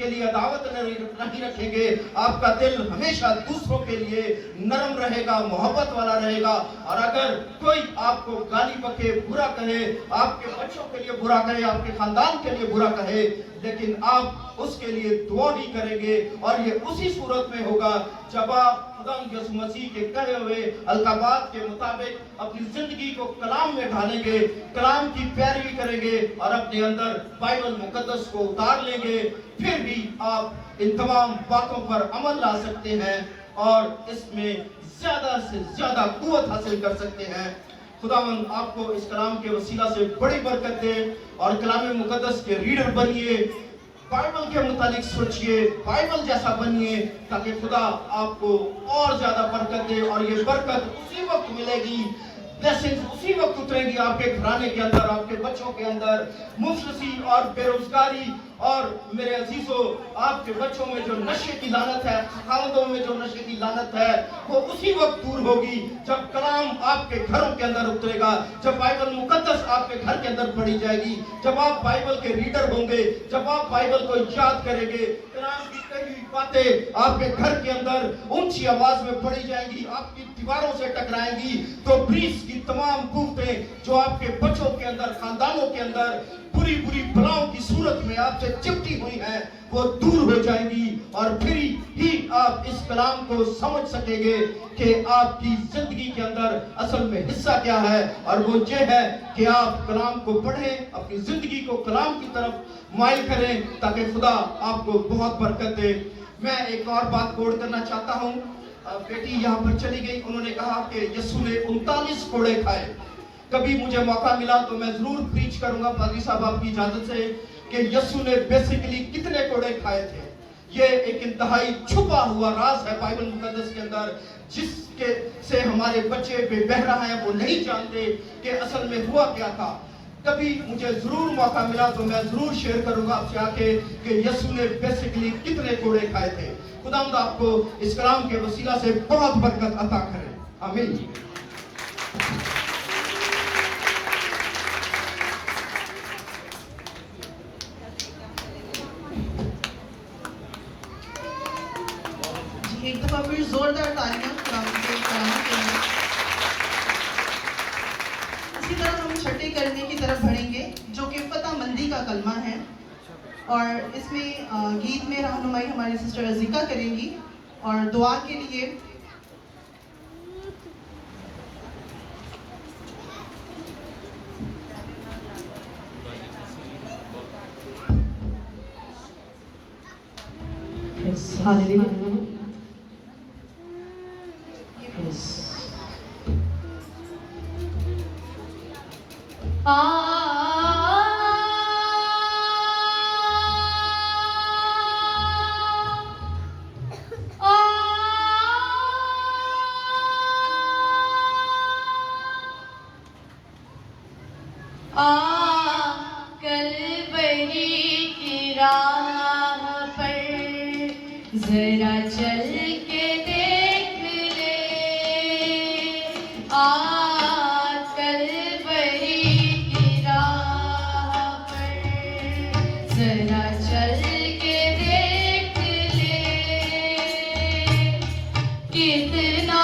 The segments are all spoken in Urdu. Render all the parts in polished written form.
کے لیے عداوت نہیں رکھیں گے, آپ کا دل ہمیشہ دوسروں کے لیے نرم رہے گا, محبت والا رہے گا. اور اگر کوئی آپ کو گالی بکے, برا کہے, آپ کے بچوں کے لیے برا کہے, آپ کے خاندان کے لیے برا کہے, لیکن آپ اس کے لیے دعا نہیں کریں گے, اور یہ اسی صورت میں ہوگا جب آپ خدا یسوع مسیح کے کہے ہوئے القابات کے مطابق اپنی زندگی کو کلام میں ڈھالیں گے, کلام کی پیروی کریں گے اور اپنے اندر بائبل مقدس کو اتار لیں گے. پھر بھی آپ ان تمام باتوں پر عمل لا سکتے ہیں اور اس میں زیادہ سے زیادہ قوت حاصل کر سکتے ہیں. خداوند آپ کو اس کلام کے وسیلہ سے بڑی برکت دے اور کلام مقدس کے ریڈر بنیے, بائبل کے متعلق سوچئے, بائبل جیسا بنیے, تاکہ خدا آپ کو اور زیادہ برکت دے. اور یہ برکت اسی وقت ملے گی, بلیسنگز اسی وقت اترے گی آپ کے گھرانے کے اندر, آپ کے بچوں کے اندر. مفلسی اور بے روزگاری اور میرے عزیزوں آپ کے بچوں میں جو نشے کی لعنت ہے, خاندانوں میں جو نشے کی لعنت ہے, وہ اسی وقت دور ہوگی جب کلام آپ کے گھروں کے اندر اترے گا, جب بائبل مقدس آپ کے گھر کے اندر پڑھی جائے گی, جب آپ بائبل کے ریڈر ہوں گے, جب آپ بائبل کو یاد کریں گے. کلام کی کئی باتیں آپ کے گھر کے اندر اونچی آواز میں پڑھی جائیں گی, آپ کی دیواروں سے ٹکرائیں گی, تو ابلیس کی تمام قوتیں جو آپ کے بچوں کے اندر, خاندانوں کے اندر بری بری بلاؤں کی صورت میں آپ سے چپٹی ہوئی ہیں, وہ دور ہو جائیں گی. اور پھر ہی آپ اس کلام کو سمجھ سکیں گے کہ آپ کی زندگی کے اندر اصل میں حصہ کیا ہے, اور وہ یہ ہے کہ آپ کلام کو پڑھیں, اپنی زندگی کو کلام کی طرف مائل کریں تاکہ خدا آپ کو بہت برکت دے. میں ایک اور بات کوڈ کرنا چاہتا ہوں. بیٹی یہاں پر چلی گئی, انہوں نے کہا کہ یسوع نے 39 کوڑے کھائے. کبھی مجھے موقع ملا تو میں ضرور پریچ کروں گا پادری صاحب آپ کی اجازت سے کہ یسوع نے بیسیکلی کتنے کوڑے کھائے تھے. یہ ایک انتہائی چھپا ہوا راز ہے بائبل مقدس کے اندر, جس کے سے ہمارے بچے بے بہرا ہیں, وہ نہیں جانتے کہ اصل میں ہوا کیا تھا. کبھی مجھے ضرور موقع ملا تو میں ضرور شیئر کروں گا آپ سے آ کے کہ یسوع نے بیسیکلی کتنے کوڑے کھائے تھے. خداوند آپ کو اس کلام کے وسیلہ سے بہت برکت عطا کرے. آمین. ایک دفعہ پھر زوردار تالیاں کلام کے لیے. اسی طرح ہم چھٹے کرنے کی طرف بڑھیں گے جو کہ فتح مندی کا کلمہ ہے, اور اس میں گیت میں رہنمائی ہماری سسٹر عزیقہ کریں گی. اور دعا کے لیے کلوری کی راہ پر ذرا چل کے دیکھ لے, کلوری کی راہ پر ذرا چل کے دیکھ لے, کتنا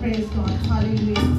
Praise God, Hallelujah.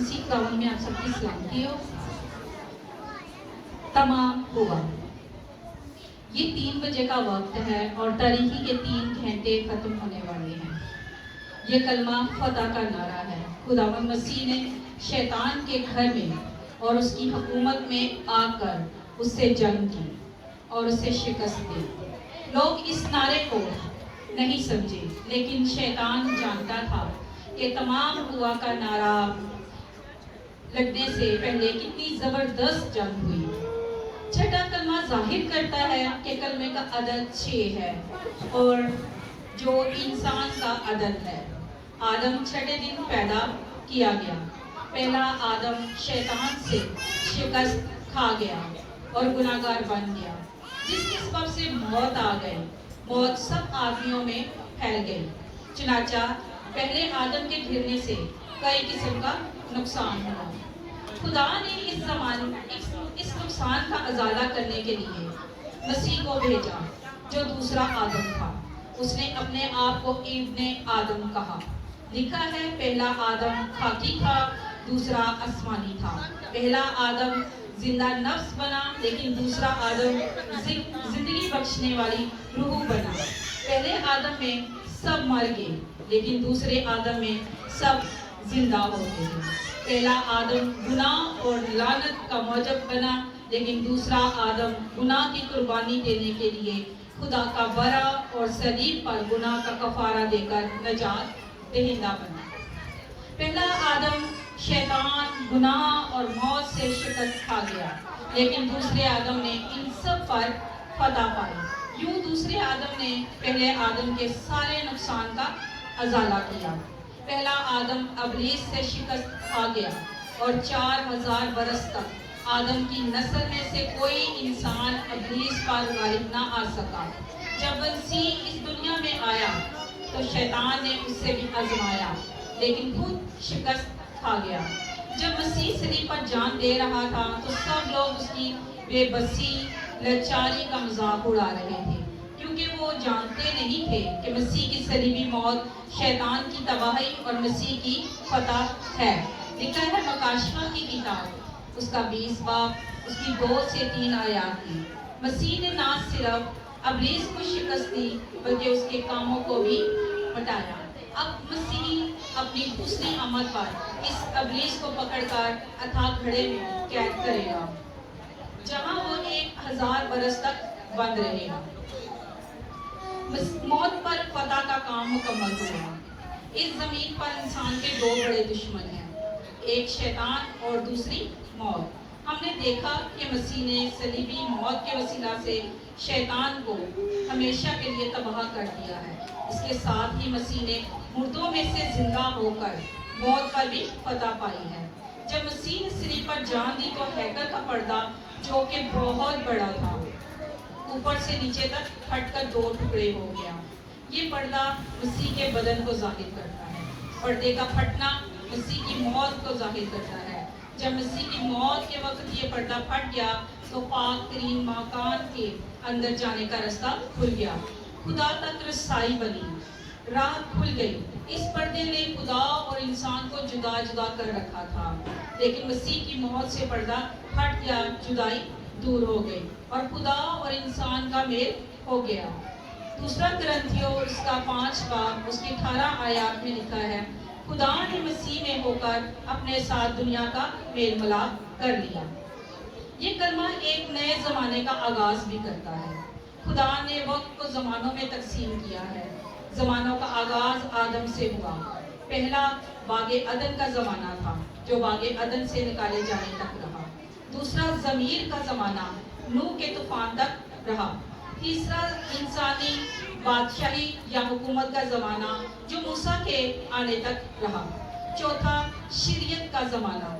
مسیح خداوند میں آپ سب کی سلامتی ہو۔ تمام ہوا، یہ 3 بجے کا وقت ہے اور تاریخی کے 3 گھنٹے ختم ہونے والے ہیں۔ یہ کلمہ فتح کا نعرہ ہے۔ خداوند مسیح نے شیطان کے گھر میں اور اس کی حکومت میں آ کر اس سے جنگ کی اور اسے شکست دی۔ لوگ اس نعرے کو نہیں سمجھے، لیکن شیطان جانتا تھا کہ تمام ہوا کا نعرہ لگنے سے پہلے کتنی زبردست جنگ ہوئی۔ چھٹا کلمہ ظاہر کرتا ہے کہ کلمے کا عدد 6 ہے اور جو انسان کا عدد ہے۔ آدم چھٹے دن پیدا کیا گیا۔ پہلا آدم شیطان سے شکست کھا گیا اور گناہگار بن گیا، جس کے سبب سے موت آ گئی۔ موت سب آدمیوں میں پھیل گئی۔ چنانچہ پہلے آدم کے گرنے سے کئی قسم کا نقصان ہوا۔ خدا نے اس نقصان کا ازالہ کرنے کے لیے مسیح کو بھیجا، جو دوسرا آدم تھا۔ اس نے اپنے آپ کو ابن آدم کہا۔ لکھا ہے پہلا آدم خاکی تھا، دوسرا آسمانی تھا۔ پہلا آدم زندہ نفس بنا، لیکن دوسرا آدم زندگی بخشنے والی روح بنا۔ پہلے آدم میں سب مر گئے، لیکن دوسرے آدم میں سب زندہ ہو گئے۔ پہلا آدم گناہ اور لعنت کا موجب بنا، لیکن دوسرا آدم گناہ کی قربانی دینے کے لیے خدا کا برا اور صلیب پر گناہ کا کفارہ دے کر نجات دہندہ بنا۔ پہلا آدم شیطان، گناہ اور موت سے شکست کھا گیا، لیکن دوسرے آدم نے ان سب پر فتح پائی۔ یوں دوسرے آدم نے پہلے آدم کے سارے نقصان کا ازالہ کیا۔ پہلا آدم ابلیس سے شکست کھا گیا اور 4000 برس تک آدم کی نسل میں سے کوئی انسان ابلیس پر غالب نہ آ سکا۔ جب مسیح اس دنیا میں آیا تو شیطان نے اس سے بھی آزمایا، لیکن خود شکست کھا گیا۔ جب مسیح صلیب پر جان دے رہا تھا تو سب لوگ اس کی بے بسی، لاچاری کا مذاق اڑا رہے تھے، کیونکہ وہ جانتے نہیں تھے کہ مسیح کی صلیبی موت شیطان کی تباہی اور مسیح کی فتح ہے۔ لکھا ہے مکاشفہ کی کتاب، اس کا 20 باب، اس کی 2 سے 3 آیات کی۔ مسیح نے نہ صرف ابلیس کو شکست دی بلکہ اس کے کاموں کو بھی مٹایا۔ اب مسیح اپنی دوسری آمد پر اس ابلیس کو پکڑ کر اتھاہ گھڑے میں قید کرے گا، جہاں وہ 1000 برس تک بند رہے گا۔ موت پر فتح کا کام مکمل ہوا۔ اس زمین پر انسان کے 2 بڑے دشمن ہیں، ایک شیطان اور دوسری موت۔ ہم نے دیکھا کہ مسیح نے صلیبی موت کے وسیلہ سے شیطان کو ہمیشہ کے لیے تباہ کر دیا ہے۔ اس کے ساتھ ہی مسیح نے مردوں میں سے زندہ ہو کر موت پر بھی فتح پائی ہے۔ جب مسیح نے صلیب پر جان دی تو ہیکل کا پردہ، جو کہ بہت بڑا تھا، اوپر سے نیچے تک پھٹ کر 2 ٹکڑے ہو گیا۔ یہ پردہ مسیح کے بدن کو ظاہر کرتا ہے۔ پردے کا پھٹنا مسیح کی موت کو ظاہر کرتا ہے۔ جب مسیح کی موت کے وقت یہ پردہ پھٹ گیا تو پاک ترین مکان کے اندر جانے کا رستہ کھل گیا، خدا تک رسائی بنی، راہ کھل گئی۔ اس پردے نے خدا اور انسان کو جدا جدا کر رکھا تھا، لیکن مسیح کی موت سے پردہ پھٹ گیا، جدائی دور ہو گئی اور خدا اور انسان کا میل ہو گیا۔ دوسرا کرنتھیوں اس کا 5 باب، اس کی 18 آیات میں لکھا ہے، خدا نے مسیح میں ہو کر اپنے ساتھ دنیا کا میل ملاپ کر لیا۔ یہ کلمہ ایک نئے زمانے کا آغاز بھی کرتا ہے۔ خدا نے وقت کو زمانوں میں تقسیم کیا ہے۔ زمانوں کا آغاز آدم سے ہوا۔ پہلا باغ عدن کا زمانہ تھا، جو باغ عدن سے نکالے جانے تک رہا۔ دوسرا ضمیر کا زمانہ نوح کے طوفان تک رہا۔ تیسرا انسانی بادشاہی یا حکومت کا زمانہ، جو موسیٰ کے آنے تک رہا۔ چوتھا شریعت کا زمانہ،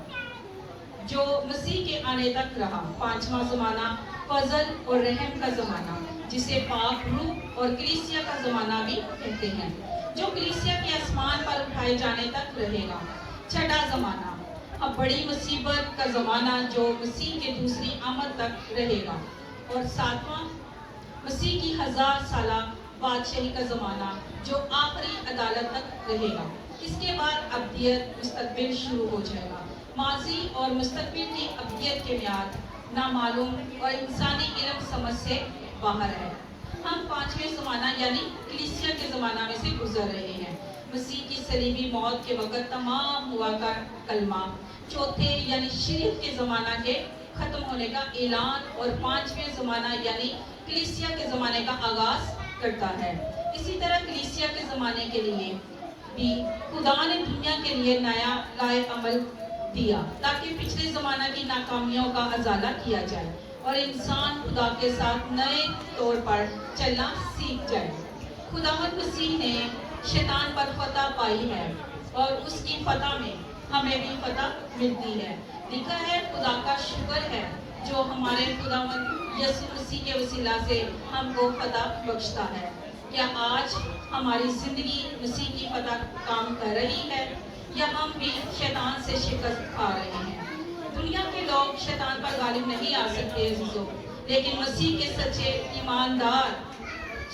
جو مسیح کے آنے تک رہا۔ پانچواں زمانہ فضل اور رحم کا زمانہ، جسے پاک روح اور کلیسیا کا زمانہ بھی کہتے ہیں، جو کلیسیا کے آسمان پر اٹھائے جانے تک رہے گا۔ چھٹا زمانہ اب بڑی مصیبت کا زمانہ، جو مسیح کے دوسری آمد تک رہے گا۔ اور ساتواں مسیح کی 1000 سالہ بادشاہی کا زمانہ، جو آخری عدالت تک رہے گا۔ اس کے بعد ابدیت مستقبل شروع ہو جائے گا۔ ماضی اور مستقبل کی ابدیت کے میعاد نامعلوم اور انسانی علم سمجھ سے باہر ہے۔ ہم پانچویں زمانہ یعنی کلیسیا کے زمانہ میں سے گزر رہے ہیں۔ مسیح کی صلیبی موت کے وقت تمام ہوا کا کلمہ چوتھے یعنی شریعت کے زمانہ کے ختم ہونے کا اعلان اور پانچویں زمانہ یعنی کلیسیا کے زمانے کا آغاز کرتا ہے۔ اسی طرح کلیسیا کے زمانے کے لیے بھی خدا نے دنیا کے لیے نیا لائق عمل دیا تاکہ پچھلے زمانہ کی ناکامیوں کا ازالہ کیا جائے اور انسان خدا کے ساتھ نئے طور پر چلنا سیکھ جائے۔ خداوند مسیح نے شیطان پر فتح پائی ہے اور اس کی فتح میں ہمیں بھی فتح ملتی ہے۔ لکھا ہے خدا کا شکر ہے جو ہمارے خداوند یسوع مسیح کے وسیلہ سے ہم کو فتح بخشتا ہے۔ کیا آج ہماری زندگی مسیح کی فتح کام کر رہی ہے یا ہم بھی شیطان سے شکست کھا رہے ہیں؟ دنیا کے لوگ شیطان پر غالب نہیں آ سکتے عزیزوں، لیکن مسیح کے سچے ایماندار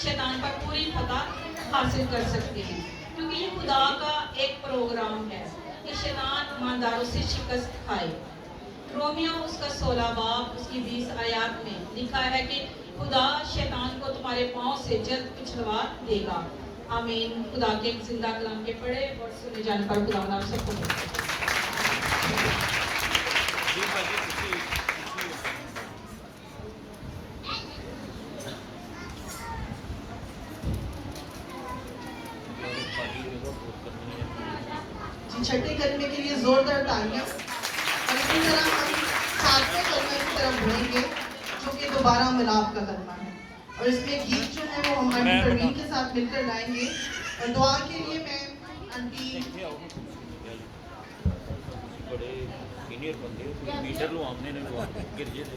شیطان پر پوری فتح حاصل کر سکتے ہیں، کیونکہ یہ خدا کا ایک پروگرام ہے کہ شیطان ایمانداروں سے شکست کھائے۔ رومیو اس کا 16 باب اس کی 20 آیات میں لکھا ہے کہ خدا شیطان کو تمہارے پاؤں سے جلد کچلوا دے گا۔ آمین۔ خدا کے زندہ کلام کے پڑھے اور سنے جانے پر خدا آپ سب کو چھٹے کلمے کے لیے زوردار تالیاں، اور اسی طرح ہم ساتویں کلمے کی طرف بڑھیں گے جو کہ دوبارہ ملاپ کا کلمہ ہے، اور اس میں گیت جو ہے وہ ہم آنٹی پروین کے ساتھ مل کر گائیں گے۔ اور دعا کے لیے میں آنٹی بڑے سینئر بندے میٹر لو آمنے نے گر جے تھے۔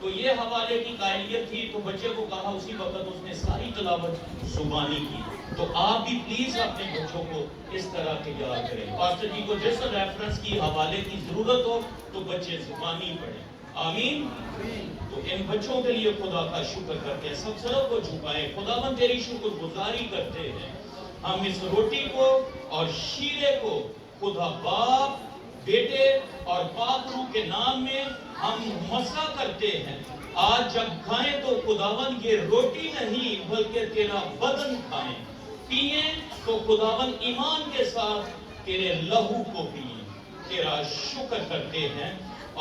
تو یہ حوالے کی قائلیت تھی تو بچے کو کہا اسی وقت اس نے ساری تلاوت زبانی کی. تو آپ بھی پلیز اپنے بچوں کو اس طرح کے یاد کریں. پاسٹر جی کو جس ریفرنس کی حوالے کی ضرورت ہو تو بچے زبانی پڑھیں. آمین. تو ان بچوں کے لیے خدا کا شکر کرتے ہیں. سب سروں کو جھکائیں. خداوند تیری شکر گزاری کرتے ہیں. ہم اس روٹی کو اور شیرے کو خدا باپ بیٹے اور پاک روح کے نام میں ہم مسا کرتے ہیں. آج جب کھائیں تو خداوند یہ روٹی نہیں بلکہ تیرا بدن کھائیں. پیئیں تو خداوند ایمان کے ساتھ تیرے لہو کو پیئیں. تیرا شکر کرتے ہیں.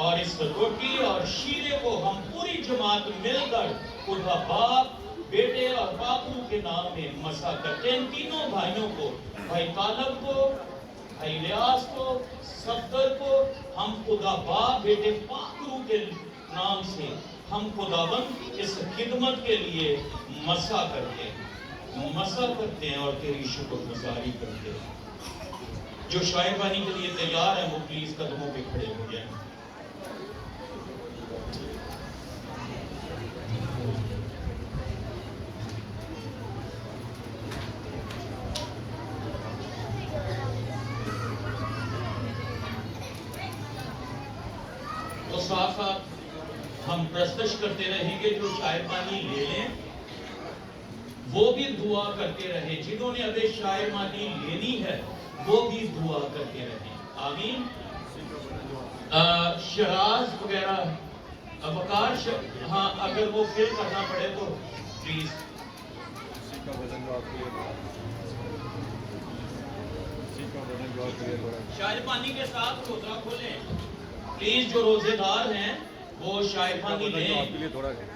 اور اس روٹی اور شیرے کو ہم پوری جماعت مل کر خدا باپ بیٹے اور پاک روح کے نام میں مسا کرتے ہیں. ان تینوں بھائیوں کو، بھائی طالب کو، بھائی ریاض کو، صفدر کو، ہم خدا باپ بیٹے پاک روح کے نام سے ہم خداوند اس خدمت کے لیے مسا کرتے ہیں اور تیری شکر گزاری کرتے ہیں. جو شاعر بانی کے لیے تیار ہے وہ پلیز قدموں پہ کھڑے ہو جائیں. تو ساتھ ساتھ ہم پرستش کرتے رہیں گے. جو شاعر بانی لے لیں وہ بھی دعا کرتے رہیں. جنہوں نے ابھی شاعر بانی لینی ہے وہ بھی دعا کرتے رہیں. آمین. شراز وغیرہ وقار ہاں اگر وہ فل کرنا پڑے تو پلیز. شاعر بانی کے ساتھ روزہ کھولیں پلیز. جو روزے دار ہیں وہ شاعر بانی لیں.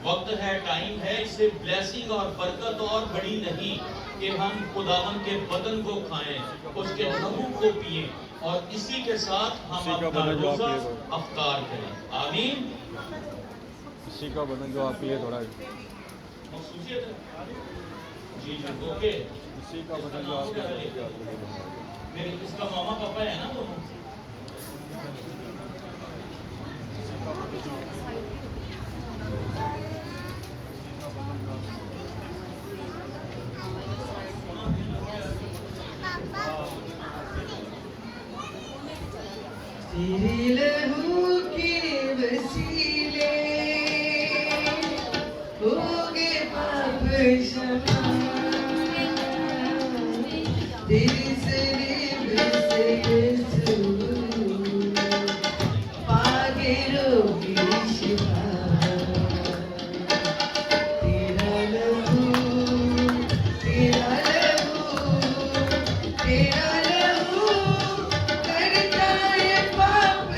وقت ہے، ٹائم ہے. اس سے بلیسنگ اور برکت اور بڑی نہیں کہ ہم خداوند کے بدن کو کھائیں، اس کے لہو کو پیئیں اور اسی کے ساتھ ہم اپنا روزہ افطار کریں. آمین. اسی کا بدن جو آپ لیے تھوڑا مخصوصیت ہے. جی جی اوکے. اسی کا بدن جو آپ میرے اس کا ماما پاپا ہے نا وہ. تیرے لہو کے وسیلے ہوگے پاپ شمع. تیرے سلیب سے یسوع پاگے روگی شفا. تیرا لہو تیرا لہو تیرا لہو کرتا ہے پاپ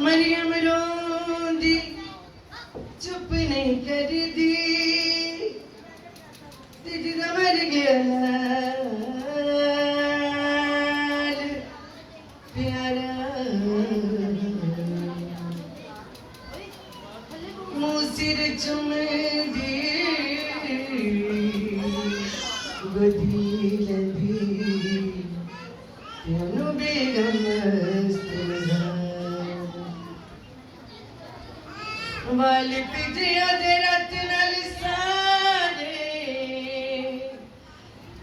مریم روندی چپ نہیں کر دی تجھے مر گیا لال پیارا منہ سر چم دی گدی لدی تینو بیگم والے پجیا دے رات نال سارے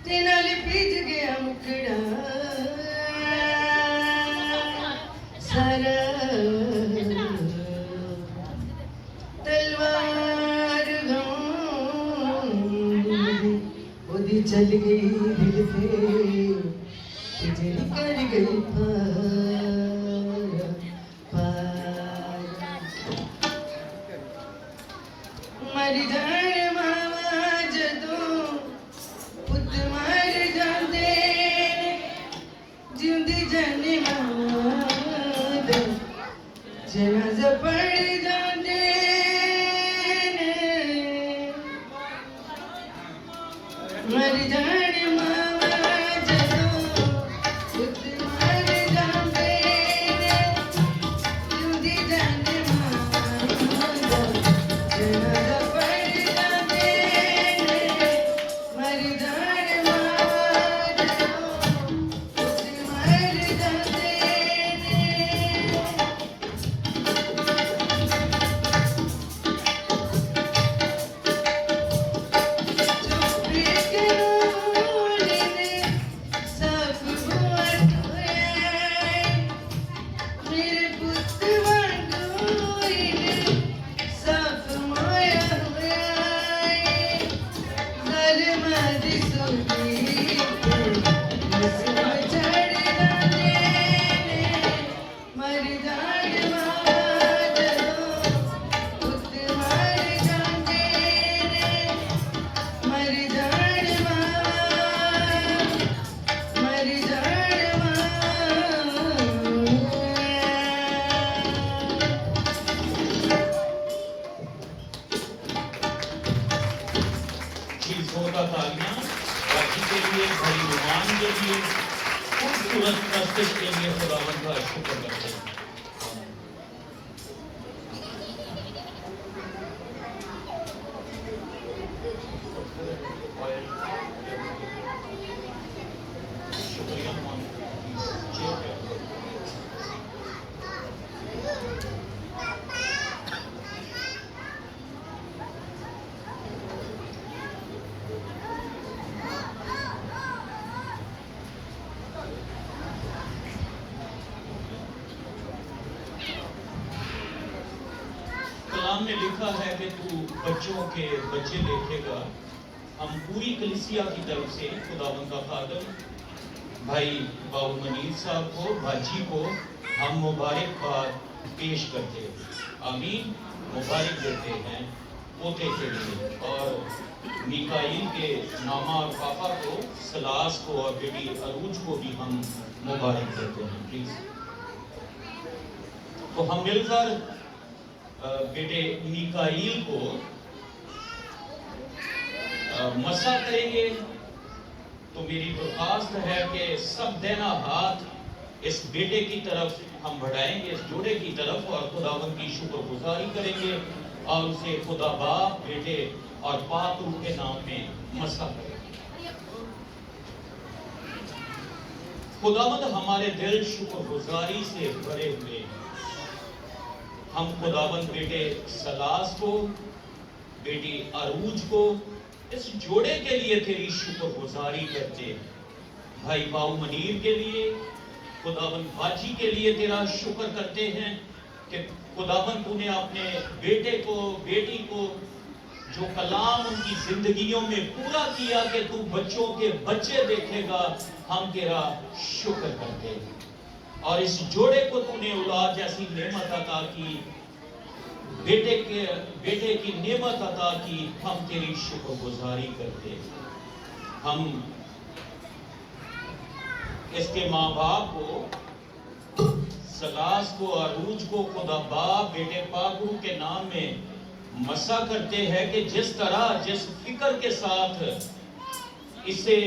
تے نال پج گیا مکڑا سارا تلوار دی چل گئی دل پہ تجھے کر گئی مر جان ماما جدوں پت مر جاندے جیندی جانے ماما دا جنازہ پڑھ جاندے مر جان ماما جدوں پت مر جاندے جیندی جانے ماما دا جنازہ خوبصورت پرستش کے لیے خداوند کا شکر کرتے ہیں. کلام میں لکھا ہے کہ تو بچوں کے بچے دیکھے گا. ہم پوری کلیسیا کی طرف سے خداوند کا خادم بھائی باؤ منیر صاحب کو بھاجی کو ہم مبارکباد پیش کرتے ہیں. آمین. مبارک دیتے ہیں پوتے کے لیے اور میکائیل کے ماما اور پاپا کو سلاس کو اور بیٹی عروج کو بھی ہم مبارک دیتے ہیں. پلیز تو ہم مل کر بیٹے میکائیل کو مسا کریں گے. تو میری درخواست ہے کہ سب دینا ہاتھ اس بیٹے کی طرف ہم بڑھائیں گے, اس جوڑے کی طرف, اور خداوند کی شکر گزاری کریں گے اور اسے خدا باپ بیٹے اور پاک روح کے نام میں مسا کریں گے. خداوند ہمارے دل شکر گزاری سے بھرے ہوئے ہیں. ہم خداوند بیٹے سلاس کو, بیٹی عروج کو اس جوڑے کے لیے تیری شکر گزاری کرتے ہیں. بھائی باؤ منیر کے لیے، خداوند باجی کے لیے تیرا شکر کرتے ہیں کہ خداوند تو نے اپنے بیٹے کو بیٹی کو جو کلام ان کی زندگیوں میں پورا کیا کہ تو بچوں کے بچے دیکھے گا. ہم تیرا شکر کرتے ہیں. اور اس جوڑے کو تو نے اولاد جیسی نعمت عطا کی، بیٹے کی نعمت عطا کی. ہم تیری شکر گزاری کرتے ہیں. ہم اس کے ماں باپ کو، سلاس کو، عروج کو خدا باپ بیٹے پاک روح کے نام میں مسا کرتے ہیں کہ جس طرح جس فکر کے ساتھ اسے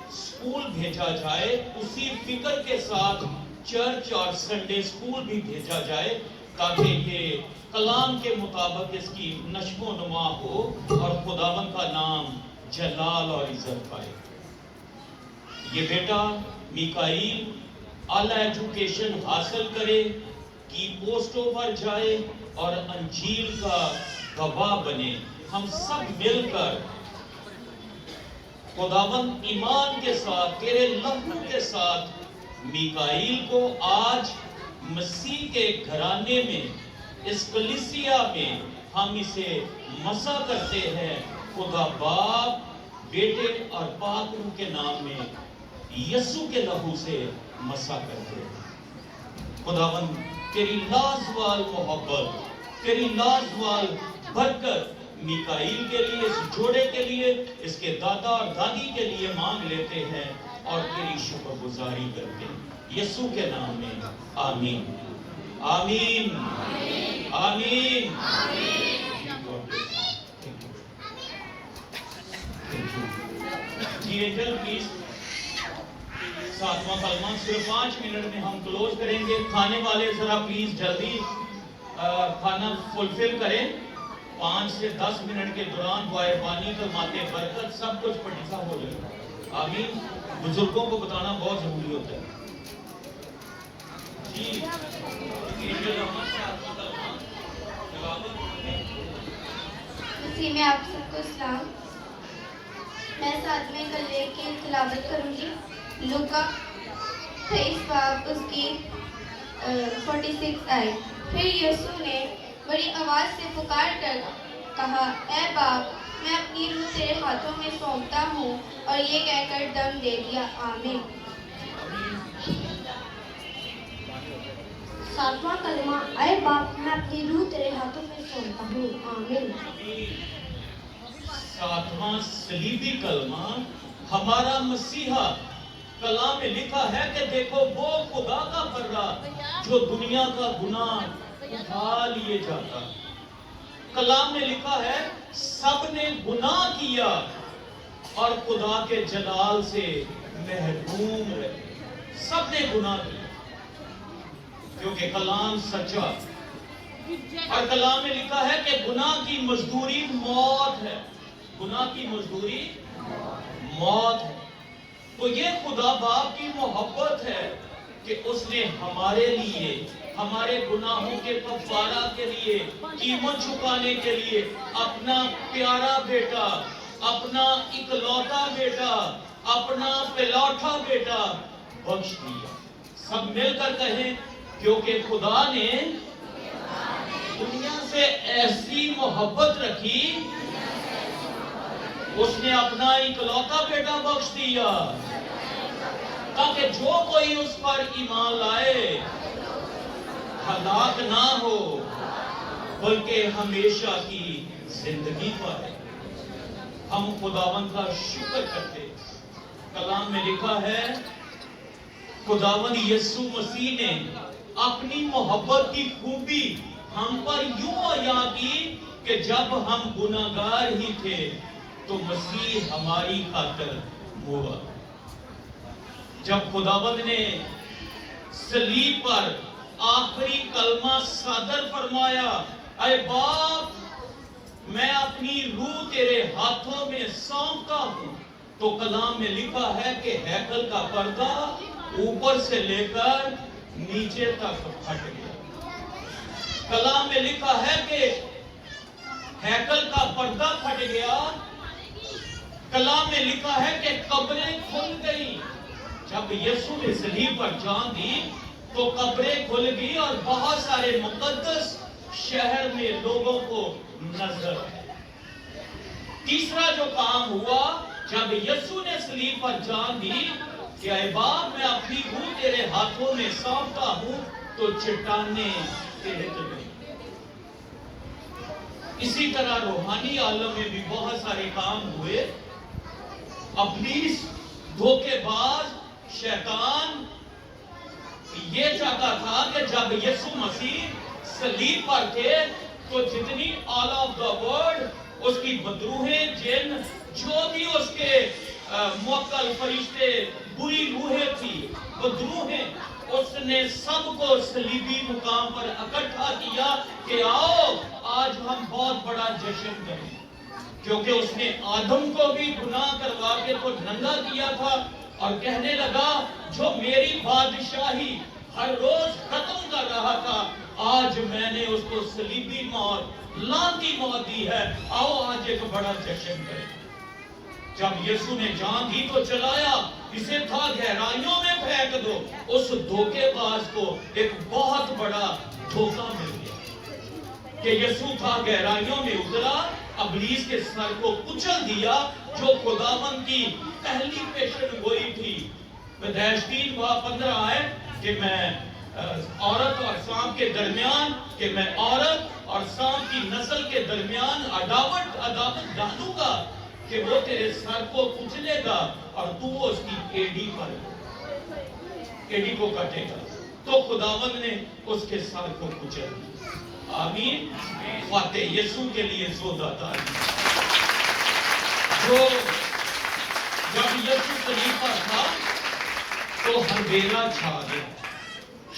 اسکول بھیجا جائے، اسی فکر کے ساتھ چرچ اور سنڈے اسکول بھی بھیجا جائے، تاکہ یہ کلام کے مطابق اس کی نشو و نما ہو اور خداوند کا نام جلال اور عزت پائے. یہ بیٹا میکائیل اعلیٰ ایجوکیشن حاصل کرے، کی پوسٹوں پر جائے اور انجیل کا گواہ بنے. ہم سب مل کر خداوند ایمان کے ساتھ، تیرے لہو کے ساتھ میکائیل کو آج مسیح کے گھرانے میں، اس کلیسیا میں ہم اسے مسا کرتے ہیں. خدا باپ بیٹے اور پاک روح کے نام میں یسوع کے لہو سے مسا کرتے ہیں. خداوند تیری لازوال محبت، تیری لازوال برکت میکائیل کے لیے، اس جوڑے کے لیے، اس کے دادا اور دادی کے لیے مانگ لیتے ہیں اور تیری شکر گزاری کرتے ہیں یسوع کے نام میں. آمین آمین آمین. جی اینجل پلیز، 7واں کلمہ صرف 5 منٹ میں ہم کلوز کریں گے. کھانے والے ذرا پلیز جلدی کھانا فلفل کریں. 5 سے 10 منٹ کے دوران دعائے بانی کا ماتے برکت سب کچھ پڑھا ہو جائے. آمین. بزرگوں کو بتانا بہت ضروری ہوتا ہے. جی مسیح میں آپ سب کو اسلام. میں 7ویں کلمے کی تلاوت کروں گی. لوکا 23 باب اس کی 46 آئے. پھر یسوع نے بڑی آواز سے پکار کر کہا، اے باپ، میں اپنی روح تیرے ہاتھوں میں سونپتا ہوں، اور یہ کہہ کر دم دے دیا. آمین. 7واں کلمہ، اے باپ، میں اپنی روح تیرے ہاتھوں میں سونپتا ہوں. آمین. 7واں صلیبی کلمہ، ہمارا مسیحا. کلام میں لکھا ہے کہ دیکھو وہ خدا کا بندہ جو دنیا کا گناہ اٹھا لیے جاتا. کلام میں لکھا ہے سب نے گناہ کیا اور خدا کے جلال سے محروم رہے. سب نے گناہ کیا کیونکہ کلام سچا. اور کلام میں لکھا ہے کہ گناہ کی مزدوری موت ہے. گناہ کی مزدوری موت ہے. تو یہ خدا باپ کی محبت ہے کہ اس نے ہمارے لیے، ہمارے گناہوں کے کفارہ کے لیے، قیمت چکانے کے لیے اپنا پیارا بیٹا، اپنا اکلوتا بیٹا، اپنا پلوٹا بیٹا بخش دیا. سب مل کر کہیں، کیونکہ خدا نے دنیا سے ایسی محبت رکھی، اس نے اپنا اکلوتا بیٹا بخش دیا تاکہ جو کوئی اس پر ایمان لائے ہلاک نہ ہو بلکہ ہمیشہ کی زندگی پائے. ہم خداوند کا شکر کرتے. کلام میں لکھا ہے خداوند یسوع مسیح نے اپنی محبت کی خوبی ہم پر یوں عطا کی کہ جب ہم گناہگار ہی تھے تو مسیح ہماری خاطر ہوا. جب خداوند نے صلیب پر آخری کلمہ صادر فرمایا، اے باپ میں اپنی روح تیرے ہاتھوں میں سونپتا ہوں، تو کلام میں لکھا ہے کہ ہیکل کا پردہ اوپر سے لے کر نیچے تک پھٹ گیا. کلام میں لکھا ہے کہ ہیکل کا پردہ پھٹ گیا کلام میں لکھا ہے کہ قبریں کھل گئی. جب یسوع نے صلیب پر جان دی تو قبریں کھل گئی اور بہت سارے مقدس شہر میں لوگوں کو نظر آئے. تیسرا جو کام ہوا جب یسوع نے صلیب پر جان دی کہ اے باپ میں اپنی روح تیرے ہاتھوں میں سونپتا ہوں تو چٹانیں تہت گئی. اسی طرح روحانی عالم میں بھی بہت سارے کام ہوئے. ابلیس دھوکے باز شیطان یہ چاہتا تھا کہ جب یسوع مسیح صلیب پر تھے تو جتنی آل آف دا ورلڈ اس کی بدروہیں جن جو بھی اس کے موکل فرشتے بری روحیں تھی بدروہیں اس نے سب کو صلیبی مقام پر اکٹھا کیا کہ آؤ آج ہم بہت بڑا جشن کریں. کیونکہ اس نے آدم کو بھی گناہ کروا کے تو ننگا کیا تھا اور کہنے لگا جو میری بادشاہی ہر روز ختم کر رہا تھا آج میں نے اس کو صلیبی موت لعنتی موت دی ہے. آؤ آج ایک بڑا جشن کریں. جب یسوع نے جان دی تو چلایا اسے تھا گہرائیوں میں پھینک دو. اس دھوکے باز کو ایک بہت بڑا دھوکہ مل گیا کہ یسوع تھا گہرائیوں میں اترا ابلیس کے سر کو کچل دیا جو خداوند کی پہلی پیشن گوئی تھی. پیدائش 3:15 ہے کہ میں عورت اور سانپ کے درمیان کہ میں عورت اور سانپ کی نسل کے درمیان عداوت ڈالوں گا کہ وہ تیرے سر کو کچلے گا اور تو اس کی ایڈی کو کٹے گا. تو خداوند نے اس کے سر کو کچل دیا. آمین. فاتح یسوع کے لیے زودہ تالی. جو جب یسوع صلیب پر تھا تو ہربیلا چھا گیا.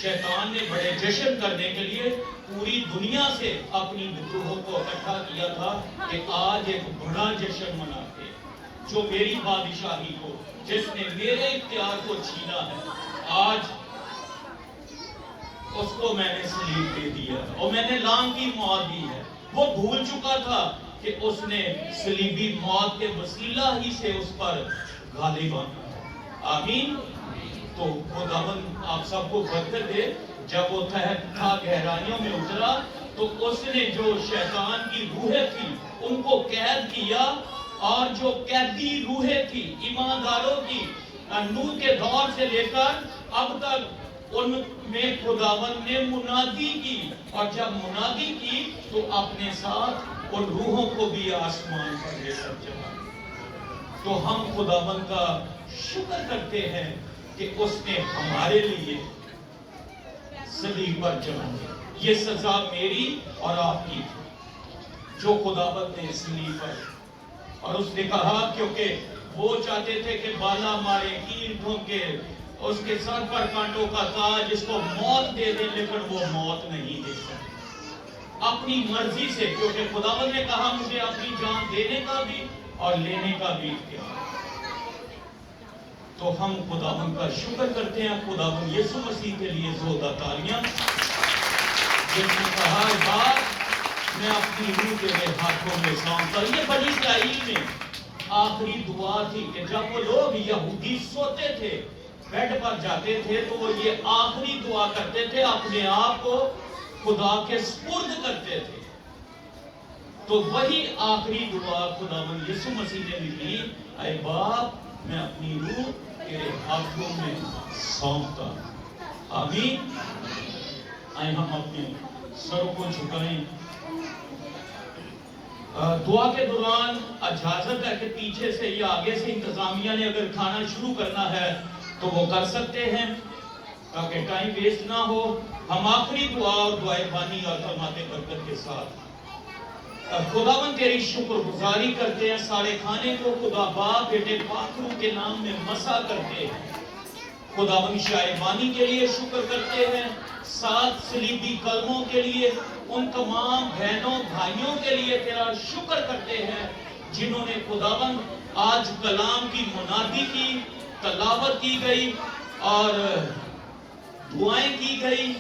شیطان نے بڑے جشن کرنے کے لیے پوری دنیا سے اپنی گروہوں کو اکٹھا کیا تھا کہ آج ایک بڑا جشن مناتے جو میری بادشاہی کو جس نے میرے اختیار کو چھینا ہے آج اس کو میں نے صلیب دے دیا اور میں نے لعنت کی موت دی ہے. وہ بھول چکا تھا کہ اس نے صلیبی موت کے وسیلہ ہی سے اس پر غالب آنا. آمین. تو خداوند آپ سب کو برکت دے. جب وہ تھا گہرائیوں میں اترا تو اس نے جو شیطان کی روحیں تھی ان کو قید کیا اور جو قیدی روحیں تھی ایمانداروں کی نوح کے دور سے لے کر اب تک ان میں خداوند نے منادی کی اور جب منادی کی تو اپنے ساتھ ان روحوں کو بھی آسمان پر لے کر چلا. تو ہم خداوند کا شکر کرتے ہیں کہ اس نے ہمارے لیے صلیب پر جان دی. یہ سزا میری اور آپ کی تھی جو خداوند نے صلیب پر. اور اس نے کہا کیونکہ وہ چاہتے تھے کہ بالا مارے کیل ٹھونکے اس کے سر پر کانٹوں کا تاج اس کو موت دے دے لیکن وہ موت نہیں دے سکتے اپنی مرضی سے کیونکہ خداوند نے کہا مجھے اپنی جان دینے کا بھی اور لینے کا بھی اختیار. تو ہم خداوند کا شکر کرتے ہیں. خداوند یسوع مسیح کے لیے زودہ تالیاں. جس نے کہا باپ میں اپنی روح تیرے ہاتھوں میں سونپتا. یہ بنی اسرائیل میں آخری دعا تھی کہ جب وہ لوگ یہودی سوتے تھے بیڈ پر جاتے تھے تو وہ یہ آخری دعا کرتے تھے اپنے آپ کو خدا کے سپرد کرتے تھے. تو وہی آخری دعا خداوند یسوع مسیح نے بھی کی. اے باپ میں اپنی روح تیرے ہاتھوں میں سونپتا. آمین. آئے ہم اپنے سروں کو جھکائیں. دعا کے دوران اجازت ہے کہ پیچھے سے یا آگے سے انتظامیہ نے اگر کھانا شروع کرنا ہے تو وہ کر سکتے ہیں تاکہ ٹائم ویسٹ نہ ہو. ہم آخری دعا اور دعائے بانی اور کلمات برکت کے ساتھ خداوند تیری شکر گزاری کرتے ہیں. سارے کھانے کو خدا باپ بیٹے پاک روح کے نام میں مسا کرتے ہیں. خداوند شائبانی کے لیے شکر کرتے ہیں. 7 صلیبی کلموں کے لیے ان تمام بہنوں بھائیوں کے لیے تیرا شکر کرتے ہیں جنہوں نے خداوند آج کلام کی منادی کی تلاوت کی گئی اور دعائیں کی گئی.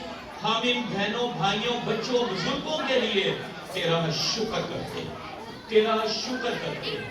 ہم ان بہنوں بھائیوں بچوں بزرگوں کے لیے تیرا شکر کرتے ہیں. تیرا شکر کرتے ہیں.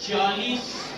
40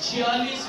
46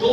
2